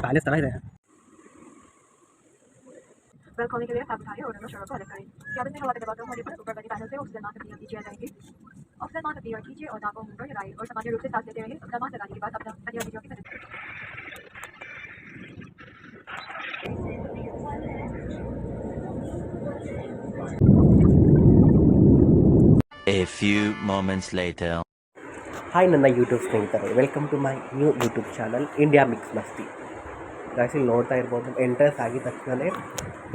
Palace ಥರ ಇದೆ. Well खोलने के लिए टैब उठाइए और दोनों शरों को अलग करें। कैबिन में हवा के दबाव होने पर ऊपर वाली पैनल से ऑक्सीजन मास्क अपनी नीचे आ जाएंगे। ऑक्सीजन मास्क अपनी ओर खींचिए और नाकों मुंह पर लगाइए और सामान्य रूप से सांस लेते रहिए। अपना मास्क लगाने के बाद अपना अन्य अंगों की मदद A few moments later. Hi ನನ್ನ ಯೂಟ್ಯೂಬ್ ಸ್ನೇಹಿತರೆ, welcome to my new YouTube channel India mix Masti. Guys ನೋಡ್ತಾ ಇರ್ಬೋದು, ಎಂಟ್ರೆನ್ಸ್ ಆಗಿದ ತಕ್ಷಣ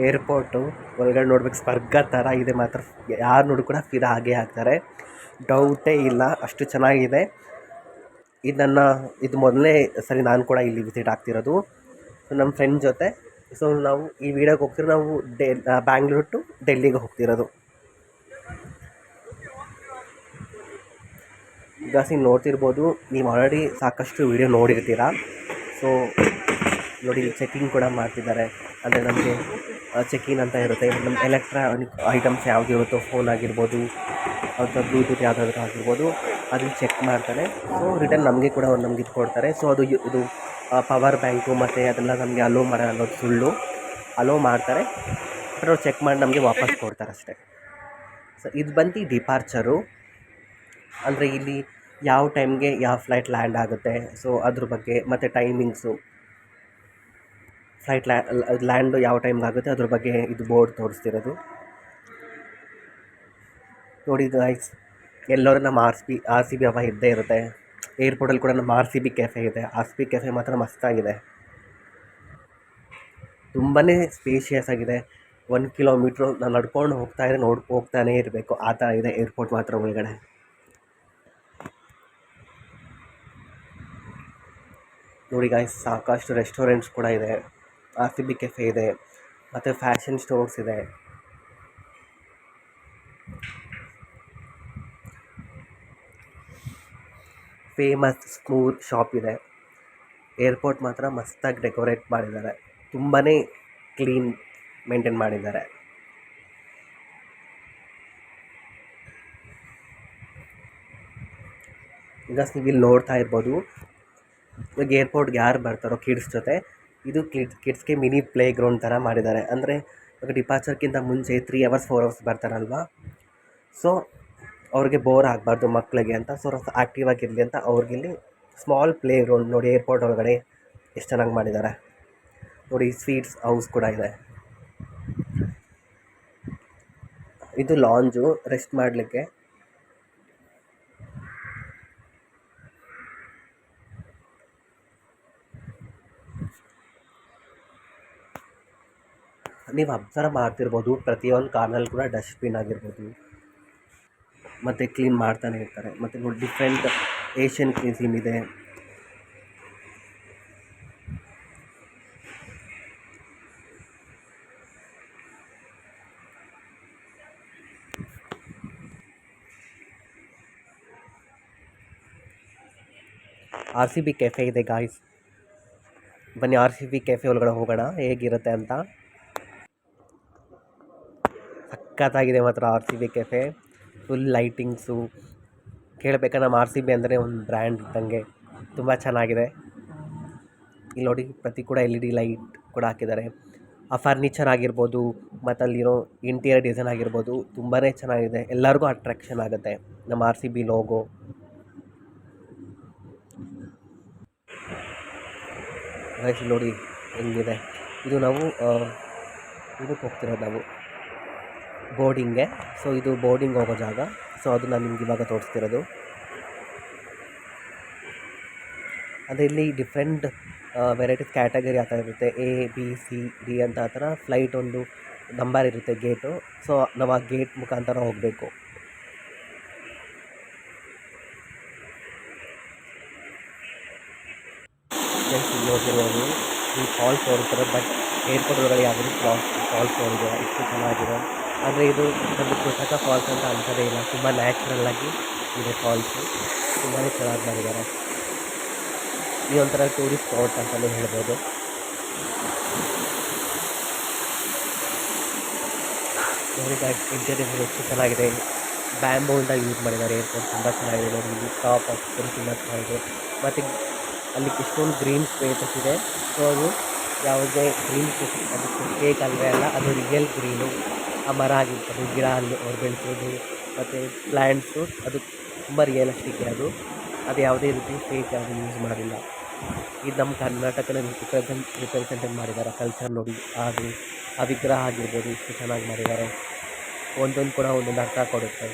ಏರ್ಪೋರ್ಟು ಒಳಗಡೆ ನೋಡ್ಬೇಕು, ಸ್ವರ್ಗ ಥರ ಇದೆ. ಮಾತ್ರ ಯಾರು ನೋಡಿ ಕೂಡ ಫಿದಾ ಹಾಗೆ ಆಗ್ತಾರೆ, ಡೌಟೇ ಇಲ್ಲ, ಅಷ್ಟು ಚೆನ್ನಾಗಿದೆ. ಇದು ಮೊದಲನೇ ಸರಿ ನಾನು ಕೂಡ ಇಲ್ಲಿ ವಿಸಿಟ್ ಆಗ್ತಿರೋದು. ಸೊ ನಮ್ಮ ಫ್ರೆಂಡ್ ಜೊತೆ. ಸೊ ನಾವು ಈ ವಿಡಿಯೋಗೆ ಹೋಗ್ತಿರೋ, ನಾವು ಬ್ಯಾಂಗ್ಳೂರು ಟು ಡೆಲ್ಲಿಗೆ ಹೋಗ್ತಿರೋದು. ಜಾಸ್ತಿ ನೋಡ್ತಿರ್ಬೋದು, ನೀವು ಆಲ್ರೆಡಿ ಸಾಕಷ್ಟು ವೀಡಿಯೋ ನೋಡಿರ್ತೀರ. ಸೊ ನೋಡಿ, ಚೆಕಿಂಗ್ ಕೂಡ ಮಾಡ್ತಿದ್ದಾರೆ. ಅಂದರೆ ನಮಗೆ ಚೆಕಿನ್ ಅಂತ ಇರುತ್ತೆ, ನಮ್ಮ ಎಲೆಕ್ಟ್ರಾನಿಕ್ ಐಟಮ್ಸ್ ಯಾವುದು ಇರುತ್ತೋ, ಫೋನ್ ಆಗಿರ್ಬೋದು ಅಥವಾ ಬ್ಲೂಟೂತ್ ಯಾವುದಾದ್ರೂ ಆಗಿರ್ಬೋದು, ಅದನ್ನು ಚೆಕ್ ಮಾಡ್ತಾರೆ. ಸೊ ರಿಟರ್ನ್ ನಮಗೆ ಕೂಡ ನಮ್ಗೆ ಇದು ಕೊಡ್ತಾರೆ. ಸೊ ಇದು ಪವರ್ ಬ್ಯಾಂಕು ಮತ್ತು ಅದೆಲ್ಲ ನಮಗೆ ಅಲೋ ಮಾಡೋ ಅನ್ನೋದು ಸುಳ್ಳು. ಅಲೋ ಮಾಡ್ತಾರೆ, ಬಟ್ ಅವ್ರು ಚೆಕ್ ಮಾಡಿ ನಮಗೆ ವಾಪಸ್ ಕೊಡ್ತಾರೆ ಅಷ್ಟೇ. ಸೊ ಇದು ಬಂದು ಡಿಪಾರ್ಚರು, ಅಂದರೆ ಇಲ್ಲಿ ಯಾವ ಟೈಮ್ಗೆ ಯಾವ ಫ್ಲೈಟ್ ಲ್ಯಾಂಡ್ ಆಗುತ್ತೆ, ಸೊ ಅದ್ರ ಬಗ್ಗೆ, ಮತ್ತು ಟೈಮಿಂಗ್ಸು, ಫ್ಲೈಟ್ ಲ್ಯಾಂಡು ಯಾವ ಟೈಮ್ಗೆ ಆಗುತ್ತೆ ಅದ್ರ ಬಗ್ಗೆ ಇದು ಬೋರ್ಡ್ ತೋರಿಸ್ತಿರೋದು. ನೋಡಿ ಗೈಸ್, ಎಲ್ಲರೂ ನಮ್ಮ ಆರ್ ಸಿ ಬಿ ಹವ ಇದ್ದೇ ಇರುತ್ತೆ. ಏರ್ಪೋರ್ಟಲ್ಲಿ ಕೂಡ ನಮ್ಮ RCB ಕೆಫೆ ಇದೆ. RCB ಕೆಫೆ ಮಾತ್ರ ಮಸ್ತಾಗಿದೆ, ತುಂಬಾ ಸ್ಪೇಷಿಯಸ್ ಆಗಿದೆ. 1 ಕಿಲೋಮೀಟ್ರು ನಾನು ನಡ್ಕೊಂಡು ಹೋಗ್ತಾನೇ ಇರಬೇಕು, ಆ ಥರ ಇದೆ ಏರ್ಪೋರ್ಟ್ ಮಾತ್ರ ಒಳಗಡೆ. ನೋಡಿ ಗಾಯ್ಸ್, ಸಾಕಷ್ಟು ರೆಸ್ಟೋರೆಂಟ್ಸ್ ಕೂಡ ಇದೆ, RCB ಕೆಫೆ ಇದೆ, ಮತ್ತು ಫ್ಯಾಷನ್ ಸ್ಟೋರ್ಸ್ ಇದೆ. ಫೇಮಸ್ ಸ್ಮೂತ್ ಶಾಪ್ ಇದೆ. ಏರ್ಪೋರ್ಟ್ ಮಾತ್ರ ಮಸ್ತಾಗಿ ಡೆಕೋರೇಟ್ ಮಾಡಿದ್ದಾರೆ, ತುಂಬಾ ಕ್ಲೀನ್ ಮೇಂಟೈನ್ ಮಾಡಿದ್ದಾರೆ. ಈಗ ನೀವು ಇಲ್ಲಿ ನೋಡ್ತಾ ಇರ್ಬೋದು, ಇವಾಗ ಏರ್ಪೋರ್ಟ್ಗೆ ಯಾರು ಬರ್ತಾರೋ ಕಿಡ್ಸ್ ಜೊತೆ, ಇದು ಕಿಡ್ಸ್ಗೆ ಮಿನಿ ಪ್ಲೇ ಗ್ರೌಂಡ್ ಥರ ಮಾಡಿದ್ದಾರೆ. ಅಂದರೆ ಇವಾಗ ಡಿಪಾರ್ಚರ್ಗಿಂತ ಮುಂಚೆ 3 hours 4 hours ಬರ್ತಾರಲ್ವ, ಸೊ ಅವ್ರಿಗೆ ಬೋರ್ ಆಗಬಾರ್ದು ಮಕ್ಕಳಿಗೆ ಅಂತ, ಸೊ ಆ್ಯಕ್ಟಿವ್ ಆಗಿರಲಿ ಅಂತ ಅವ್ರಿಗಿಲ್ಲಿ ಸ್ಮಾಲ್ ಪ್ಲೇ ಗ್ರೌಂಡ್. ನೋಡಿ ಏರ್ಪೋರ್ಟ್ ಒಳಗಡೆ ಎಷ್ಟು ಚೆನ್ನಾಗಿ ಮಾಡಿದ್ದಾರೆ. ನೋಡಿ ಸ್ವೀಟ್ಸ್ ಹೌಸ್ ಕೂಡ ಇದೆ. ಇದು ಲಾಂಜು, ರೆಸ್ಟ್ ಮಾಡಲಿಕ್ಕೆ. ನೀವು ಅಬ್ಸರ್ವ್ ಮಾಡ್ತಿರ್ಬೋದು, ಪ್ರತಿಯೊಂದು ಕಾರ್ನಲ್ಲಿ ಕೂಡ ಡಸ್ಟ್ಬಿನ್ ಆಗಿರ್ಬೋದು ಮತ್ತು ಕ್ಲೀನ್ ಮಾಡ್ತಾನೆ ಇರ್ತಾರೆ. ಮತ್ತು ನೋಡಿ, ಡಿಫ್ರೆಂಟ್ ಏಷ್ಯನ್ ಕ್ಯೂಸಿನ್ ಇದೆ. RCB ಕೆಫೆ ಇದೆ ಗಾಯ್ಸ್, ಬನ್ನಿ RCB ಕೆಫೆ ಒಳಗಡೆ ಹೋಗೋಣ, ಹೇಗಿರುತ್ತೆ ಅಂತ. ಸಖತ್ತಾಗಿದೆ ಮಾತ್ರ RCB ಕೆಫೆ, ಫುಲ್ ಲೈಟಿಂಗ್ಸು. ಕೇಳಬೇಕಾ, ನಮ್ಮ RCB ಅಂದರೆ ಒಂದು ಬ್ರ್ಯಾಂಡ್ ಇದ್ದಂಗೆ, ತುಂಬ ಚೆನ್ನಾಗಿದೆ. ಇಲ್ಲಿ ನೋಡಿ, ಪ್ರತಿ ಕೂಡ LED ಲೈಟ್ ಕೂಡ ಹಾಕಿದ್ದಾರೆ. ಆ ಫರ್ನಿಚರ್ ಆಗಿರ್ಬೋದು ಮತ್ತು ಅಲ್ಲಿರೋ ಇಂಟೀರಿಯರ್ ಡಿಸೈನ್ ಆಗಿರ್ಬೋದು ತುಂಬಾ ಚೆನ್ನಾಗಿದೆ, ಎಲ್ಲರಿಗೂ ಅಟ್ರಾಕ್ಷನ್ ಆಗುತ್ತೆ ನಮ್ಮ RCB ಲೋಗೋ. ಗೈಸ್ ನೋಡಿ ಹೆಂಗಿದೆ ಇದು. ನಾವು ಇದಕ್ಕೆ ಹೋಗ್ತಿರೋದು, ನಾವು ಬೋರ್ಡಿಂಗ್ಗೆ. ಸೊ ಇದು ಬೋರ್ಡಿಂಗ್ ಹೋಗೋ ಜಾಗ. ಸೊ ಅದು ನಾನು ನಿಮ್ಗೆ ಇವಾಗ ತೋರಿಸ್ತಿರೋದು. ಅದೇ ಇಲ್ಲಿ ಡಿಫ್ರೆಂಟ್ ವೆರೈಟೀಸ್ ಕ್ಯಾಟಗರಿ ಆ ಥರ ಇರುತ್ತೆ, A B C D ಅಂತ. ಆ ಥರ ಫ್ಲೈಟ್ ಒಂದು ನಂಬರ್ ಇರುತ್ತೆ, ಗೇಟು. ಸೊ ನಾವು ಆ ಗೇಟ್ ಮುಖಾಂತರ ಹೋಗಬೇಕು. ನೋಡ್ತಿರೋದು ಈ ಫಾಲ್ಸ್ ನೋಡ್ತಾರೆ, ಬಟ್ ಏರ್ಪೋರ್ಟ್ ಒಳಗಡೆ ಯಾವುದೇ ಫಾಲ್ಸ್ ನೋಡಿದೆ, ಇಷ್ಟು ಚೆನ್ನಾಗಿದೆ. ಆದರೆ ಇದು ಒಂದು ಕೃತಕ ಫಾಲ್ಸ್ ಅಂತ ಅನ್ಸೋದೇ ಇಲ್ಲ, ತುಂಬ ನ್ಯಾಚುರಲ್ಲಾಗಿ ಇದೆ ಫಾಲ್ಸು, ತುಂಬಾ ಚೆನ್ನಾಗಿ ಮಾಡಿದ್ದಾರೆ. ಈ ಒಂಥರ ಟೂರಿಸ್ಟ್ ಸ್ಪಾಟ್ ಅಂತಲೇ ಹೇಳ್ಬೋದು. ಇಂಟೀರಿಯರ್ ಎಷ್ಟು ಚೆನ್ನಾಗಿದೆ, ಬ್ಯಾಂಬೂಯಿಂದ ಯೂಸ್ ಮಾಡಿದ್ದಾರೆ. ಏರ್ಪೋರ್ಟ್ ತುಂಬ ಚೆನ್ನಾಗಿದೆ ನೋಡಿ, ಇಲ್ಲಿ ಟಾಪ್ ಹಾಕ್ತಾರೆ, ತುಂಬ ಚೆನ್ನಾಗಿದೆ. ಮತ್ತು ಅಲ್ಲಿ ಎಷ್ಟೊಂದು ಗ್ರೀನ್ ಸ್ಪೇಸಸ್ ಇದೆ. ಸೊ ಅದು ಯಾವುದೇ ಗ್ರೀನ್ ಅದಕ್ಕೆ ಫೇಕ್ ಅಲ್ಲವೇ ಅಲ್ಲ, ಅದು ರಿಯಲ್ ಗ್ರೀನು. ಆ ಮರ ಆಗಿರ್ಬೋದು, ಗಿಡ ಅಲ್ಲಿ ಅವ್ರು ಬೆಳೆಸೋದು ಮತ್ತು ಪ್ಲ್ಯಾಂಟ್ಸು, ಅದು ತುಂಬ ರಿಯಲಿಸ್ಟಿಕ್ ಅದು. ಅದು ಯಾವುದೇ ರೀತಿ ಫೇಕ್ ಯಾವುದು ಯೂಸ್ ಮಾಡಿಲ್ಲ. ಇದು ನಮ್ಮ ಕರ್ನಾಟಕನ ರಿಪ್ರೆಸೆಂಟೇಟ್ ಮಾಡಿದ್ದಾರೆ. ಕಲ್ಚರ್ ನೋಡಿ, ಅದು ಆ ವಿಗ್ರಹ ಆಗಿರ್ಬೋದು ಎಷ್ಟು ಚೆನ್ನಾಗಿ ಮಾಡಿದ್ದಾರೆ. ಒಂದೊಂದು ಕೂಡ ಒಂದೊಂದು ಅರ್ಥ ಕೊಡುತ್ತೆ.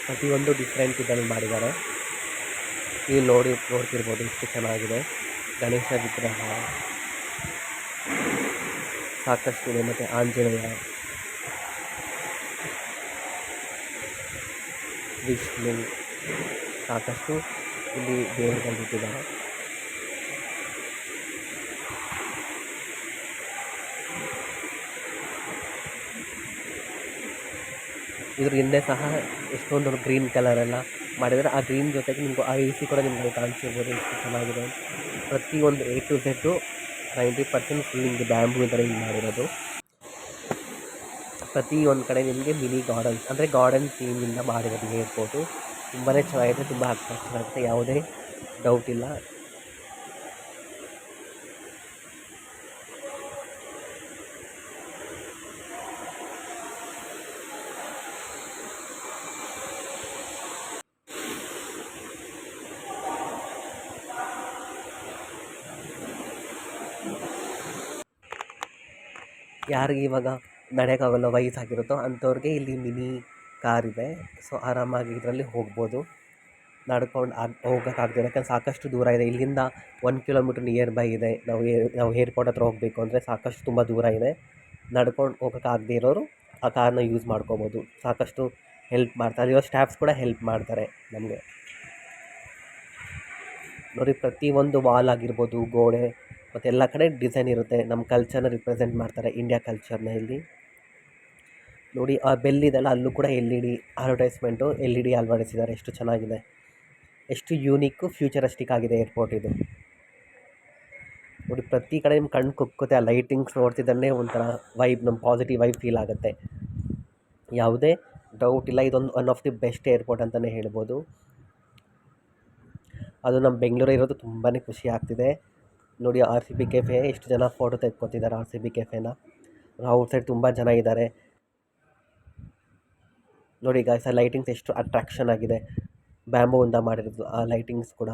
ಪ್ರತಿಯೊಂದು ಡಿಫ್ರೆಂಟ್ ಇದ್ರಲ್ಲಿ ಮಾಡಿದ್ದಾರೆ. ಇಲ್ಲಿ ನೋಡ್ತಿರ್ಬೋದು ಎಷ್ಟು ಚೆನ್ನಾಗಿದೆ. ಗಣೇಶ ವಿಗ್ರಹ ಸಾಕಷ್ಟಿದೆ, ಮತ್ತು ಆಂಜನೇಯ, ವಿಷ್ಣು, ಸಾಕಷ್ಟು ಇಲ್ಲಿ ದೇವರುಗಳು ಇಟ್ಟಿದ್ದಾರೆ. ಇದ್ರ ಹಿಂದೆ ಸಹ ಎಷ್ಟೊಂದು ಗ್ರೀನ್ ಕಲರೆಲ್ಲ ಮಾಡಿದರೆ, ಆ ಗ್ರೀನ್ ಜೊತೆಗೆ ನಿಮಗೂ ಆ ಎ ಸಿ ಕೂಡ ನಿಮಗೆ ಕಾಣಿಸಿರ್ಬೋದು ಎಷ್ಟು ಚೆನ್ನಾಗಿದೆ. ಪ್ರತಿಯೊಂದು A to Z 90% ಫುಲ್ ನಿಮಗೆ ಬ್ಯಾಂಬೂಯಿಂದಲೇ ಇಲ್ಲಿ ಮಾಡಿರೋದು. ಪ್ರತಿಯೊಂದು ಕಡೆ ನಿಮಗೆ ಮಿನಿ ಗಾರ್ಡನ್ಸ್ ಅಂದರೆ ಗಾರ್ಡನ್ ಥೀಮಿಂದ ಮಾಡಿರೋದು ಏರ್ಪೋರ್ಟು. ತುಂಬಾ ಚೆನ್ನಾಗಿದೆ, ತುಂಬ ಅಟ್ರಾಕ್ಷನ್ ಆಗುತ್ತೆ, ಯಾವುದೇ ಡೌಟ್ ಇಲ್ಲ. ಯಾರಿಗೆ ಇವಾಗ ನಡೆಯೋಕ್ಕಾಗಲ್ಲ, ವಯಸ್ಸಾಗಿರುತ್ತೋ ಅಂಥವ್ರಿಗೆ ಇಲ್ಲಿ ಮಿನಿ ಕಾರ್ ಇದೆ. ಸೊ ಆರಾಮಾಗಿ ಇದರಲ್ಲಿ ಹೋಗ್ಬೋದು. ನಡ್ಕೊಂಡು ಹೋಗೋಕ್ಕಾಗ್ದಿರೋ, ಯಾಕಂದ್ರೆ ಸಾಕಷ್ಟು ದೂರ ಇದೆ. ಇಲ್ಲಿಂದ 1 ಕಿಲೋಮೀಟ್ರ್ ನಿಯರ್ ಬೈ ಇದೆ. ನಾವು ಏರ್ಪೋರ್ಟ್ ಹತ್ರ ಹೋಗಬೇಕು ಅಂದರೆ ಸಾಕಷ್ಟು ತುಂಬ ದೂರ ಇದೆ. ನಡ್ಕೊಂಡು ಹೋಗೋಕ್ಕಾಗದೇ ಇರೋರು ಆ ಕಾರ್ನ ಯೂಸ್ ಮಾಡ್ಕೋಬೋದು. ಸಾಕಷ್ಟು ಹೆಲ್ಪ್ ಮಾಡ್ತಾರೆ, ಅಲ್ಲಿರೋ ಸ್ಟಾಫ್ಸ್ ಕೂಡ ಹೆಲ್ಪ್ ಮಾಡ್ತಾರೆ ನಮಗೆ. ನೋಡಿ, ಪ್ರತಿಯೊಂದು ವಾಲ್ ಆಗಿರ್ಬೋದು, ಗೋಡೆ ಮತ್ತು ಎಲ್ಲ ಕಡೆ ಡಿಸೈನ್ ಇರುತ್ತೆ. ನಮ್ಮ ಕಲ್ಚರ್ನ ರಿಪ್ರೆಸೆಂಟ್ ಮಾಡ್ತಾರೆ, ಇಂಡಿಯಾ ಕಲ್ಚರ್ನ. ಇಲ್ಲಿ ನೋಡಿ, ಆ ಬೆಲ್ ಇದೆಲ್ಲ, ಅಲ್ಲೂ ಕೂಡ LED ಅಡ್ವರ್ಟೈಸ್ಮೆಂಟು LED ಅಳವಡಿಸಿದ್ದಾರೆ. ಎಷ್ಟು ಚೆನ್ನಾಗಿದೆ, ಎಷ್ಟು ಯೂನಿಕ್ಕು ಫ್ಯೂಚರಿಸ್ಟಿಕ್ ಆಗಿದೆ ಏರ್ಪೋರ್ಟ್ ಇದು. ನೋಡಿ, ಪ್ರತಿ ಕಡೆ ನಿಮ್ಮ ಕಣ್ಣು ಕುಕ್ಕುತ್ತೆ. ಆ ಲೈಟಿಂಗ್ಸ್ ನೋಡ್ತಿದ್ದನ್ನೇ ಒಂಥರ ವೈಬ್, ನಮ್ಮ ಪಾಸಿಟಿವ್ ವೈಬ್ ಫೀಲ್ ಆಗುತ್ತೆ, ಯಾವುದೇ ಡೌಟ್ ಇಲ್ಲ. ಇದೊಂದು one of the best airport ಅಂತಲೇ ಹೇಳ್ಬೋದು. ಅದು ನಮ್ಮ ಬೆಂಗಳೂರು ಇರೋದು ತುಂಬಾ ಖುಷಿ ಆಗ್ತಿದೆ. ನೋಡಿ, RCB ಕೆಫೆ ಎಷ್ಟು ಜನ ಫೋಟೋ ತೆಕ್ಕೊತಿದ್ದಾರೆ. RCB ಕೆಫೆನ ಔಟ್ಸೈಡ್ ತುಂಬ ಜನ ಇದ್ದಾರೆ. ನೋಡಿ ಗಾಯ್ಸ್, ಆ ಲೈಟಿಂಗ್ಸ್ ಎಷ್ಟು ಅಟ್ರಾಕ್ಷನ್ ಆಗಿದೆ, ಬ್ಯಾಂಬೂಯಿಂದ ಮಾಡಿರೋದು ಆ ಲೈಟಿಂಗ್ಸ್ ಕೂಡ.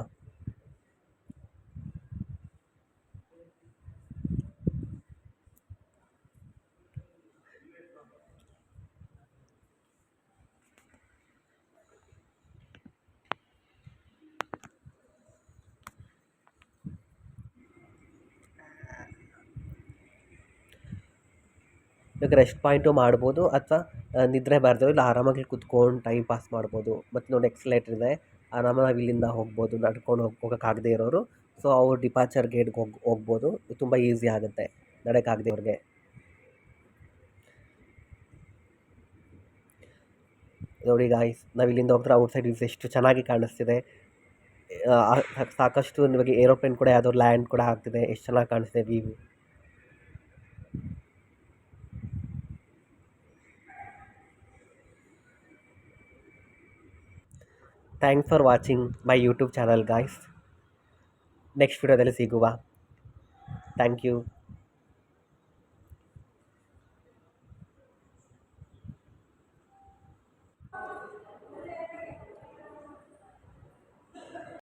ಇವಾಗ ರೆಸ್ಟ್ ಪಾಯಿಂಟು ಮಾಡ್ಬೋದು, ಅಥವಾ ನಿದ್ರೆ ಬರ್ದಿರೋ ಇಲ್ಲ ಆರಾಮಾಗಿ ಕುತ್ಕೊಂಡು ಟೈಮ್ ಪಾಸ್ ಮಾಡ್ಬೋದು. ಮತ್ತು ನೋಡಿ, ಎಕ್ಸಲೇಟರ್ ಇದೆ, ಆರಾಮಾಗಿ ಇಲ್ಲಿಂದ ಹೋಗ್ಬೋದು. ನಡ್ಕೊಂಡು ಹೋಗೋಕ್ಕಾಗದೇ ಇರೋರು, ಸೊ ಅವ್ರು ಡಿಪಾರ್ಚರ್ ಗೇಟ್ಗೆ ಹೋಗ್ಬೋದು. ತುಂಬ ಈಸಿ ಆಗುತ್ತೆ ನಡೆಯೋಕ್ಕಾಗದೇ ಅವ್ರಿಗೆ. ನೋಡಿ ಗಾಯ್ಸ್, ನಾವು ಇಲ್ಲಿಂದ ಹೋಗ್ತಾರೆ ಔಟ್ಸೈಡ್ ವ್ಯೂಸ್ ಎಷ್ಟು ಚೆನ್ನಾಗಿ ಕಾಣಿಸ್ತಿದೆ. ಸಾಕಷ್ಟು ನಿಮಗೆ ಏರೋಪ್ಲೇನ್ ಕೂಡ ಯಾವುದೋ ಲ್ಯಾಂಡ್ ಕೂಡ ಆಗ್ತಿದೆ, ಎಷ್ಟು ಚೆನ್ನಾಗಿ ಕಾಣಿಸ್ತಿದೆ view. Thanks for watching my YouTube channel guys. Next ವಿಡಿಯೋದಲ್ಲಿ ಸಿಗುವ. Thank you.